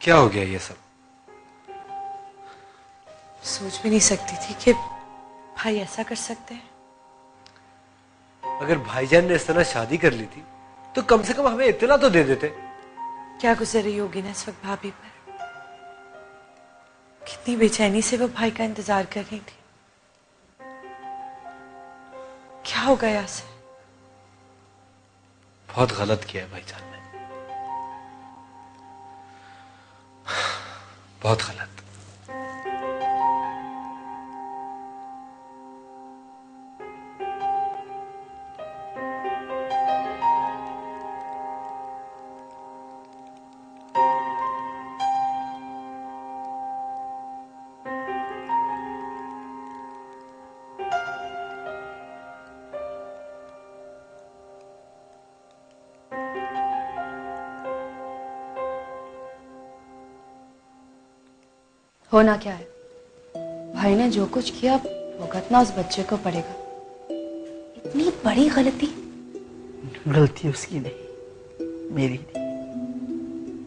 क्या हो गया ये सब? सोच भी नहीं सकती थी कि भाई ऐसा कर सकते हैं। अगर भाईजान ने इस तरह शादी कर ली थी तो कम से कम हमें इतना तो दे देते। क्या गुजर रही होगी ना इस वक्त भाभी पर। कितनी बेचैनी से वो भाई का इंतजार कर रही थी। क्या होगा यासिर? बहुत गलत किया है भाईजान ने, बहुत गलत। होना क्या है? भाई ने जो कुछ किया भुगतना उस बच्चे को पड़ेगा। इतनी बड़ी गलती। गलती उसकी नहीं, मेरी थी,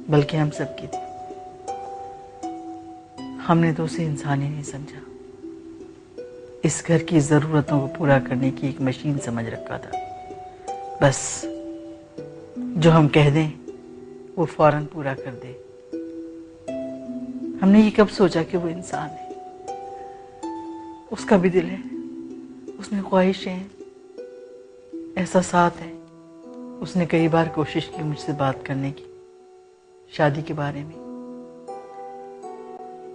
बल्कि हम सबकी थी। हमने तो उसे इंसान ही नहीं समझा। इस घर की जरूरतों को पूरा करने की एक मशीन समझ रखा था। बस जो हम कह दें वो फौरन पूरा कर दे। हमने ये कब सोचा कि वो इंसान है? उसका भी दिल है, उसमें ख्वाहिशें हैं, एहसासात हैं। उसने कई बार कोशिश की मुझसे बात करने की, शादी के बारे में,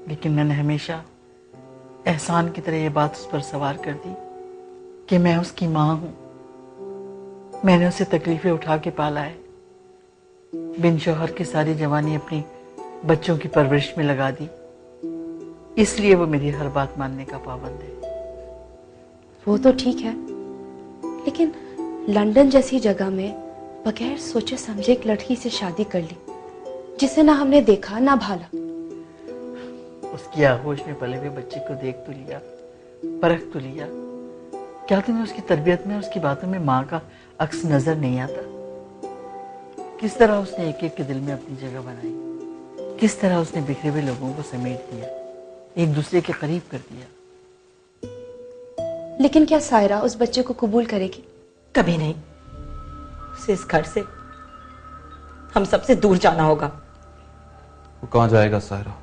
लेकिन मैंने हमेशा एहसान की तरह ये बात उस पर सवार कर दी कि मैं उसकी माँ हूं। मैंने उसे तकलीफें उठा के पाला है। बिन शौहर की सारी जवानी अपनी बच्चों की परवरिश में लगा दी, इसलिए वो मेरी हर बात मानने का पाबंद है। वो तो ठीक है, लेकिन लंदन जैसी जगह में बगैर सोचे समझे एक लड़की से शादी कर ली, जिसे ना हमने देखा ना भाला। उसकी आगोश में पले हुए बच्चे को देख तो लिया, परख तो लिया। क्या तुम्हें उसकी तरबियत में, उसकी बातों में माँ का अक्स नजर नहीं आता? किस तरह उसने एक एक के दिल में अपनी जगह बनाई, किस तरह उसने बिखरे हुए लोगों को समेट दिया, एक दूसरे के करीब कर दिया। लेकिन क्या सायरा उस बच्चे को कबूल करेगी? कभी नहीं। उसे इस घर से, हम सबसे दूर जाना होगा। वो कहाँ जाएगा सायरा?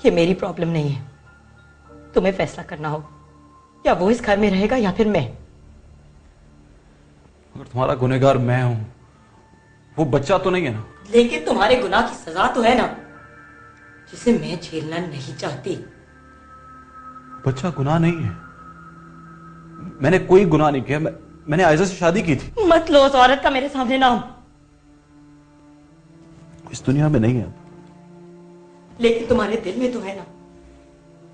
ये मेरी प्रॉब्लम नहीं है, तुम्हें फैसला करना होगा। या वो इस घर में रहेगा या फिर मैं। अगर तुम्हारा गुनहगार मैं हूं, वो बच्चा तो नहीं है ना? लेकिन तुम्हारे गुनाह की सजा तो है ना, जिसे मैं झेलना नहीं चाहती। बच्चा गुनाह नहीं है। मैंने कोई गुनाह नहीं किया। मैंने आयजा से शादी की थी। मत लो उस औरत का मेरे सामने नाम। इस दुनिया में नहीं है, लेकिन तुम्हारे दिल में तो है ना,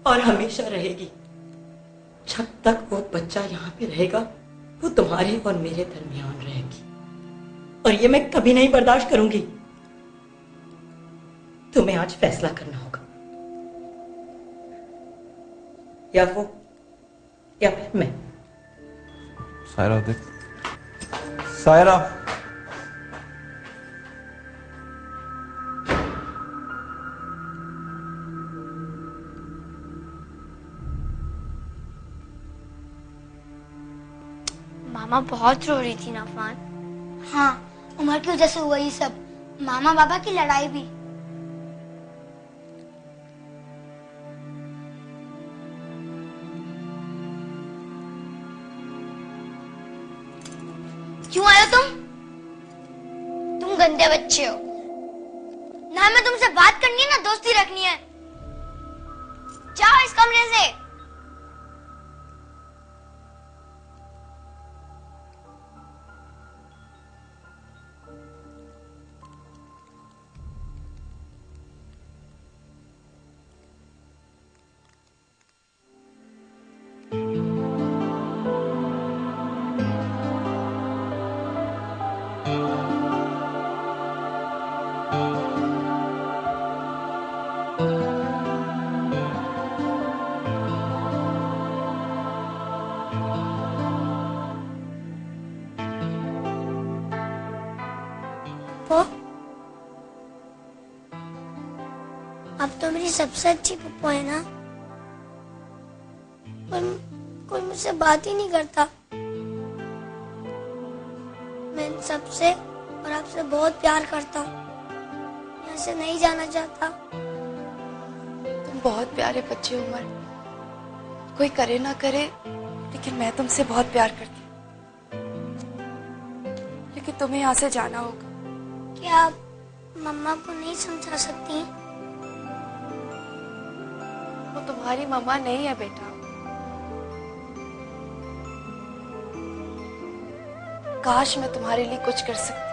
और हमेशा रहेगी। जब तक वो बच्चा यहाँ पे रहेगा, वो तुम्हारे और मेरे दरमियान रहेगी, और ये मैं कभी नहीं बर्दाश्त करूंगी। तुम्हें आज फैसला करना होगा, या वो या फिर मैं। सायरा देख, सायरा। मामा बहुत रो रही थी ना अफान। हाँ, उम्र की वजह से हुआ ये सब। मामा बाबा की लड़ाई भी। क्यों आए हो तुम? तुम गंदे बच्चे हो। ना हमें तुमसे बात करनी है ना दोस्ती रखनी है। जाओ इस कमरे से। आप तो मेरी सबसे अच्छी पप्पू है ना। कोई मुझसे बात ही नहीं करता। मैं इन सबसे और आपसे बहुत प्यार करता हूँ। यहाँ से नहीं जाना चाहता। तुम बहुत प्यारे बच्चे हो उमर। कोई करे ना करे, लेकिन मैं तुमसे बहुत प्यार करती हूँ। लेकिन तुम्हें यहाँ से जाना होगा। क्या आप मम्मा को नहीं समझा सकती? वो तुम्हारी मम्मा नहीं है बेटा। काश मैं तुम्हारे लिए कुछ कर सकती।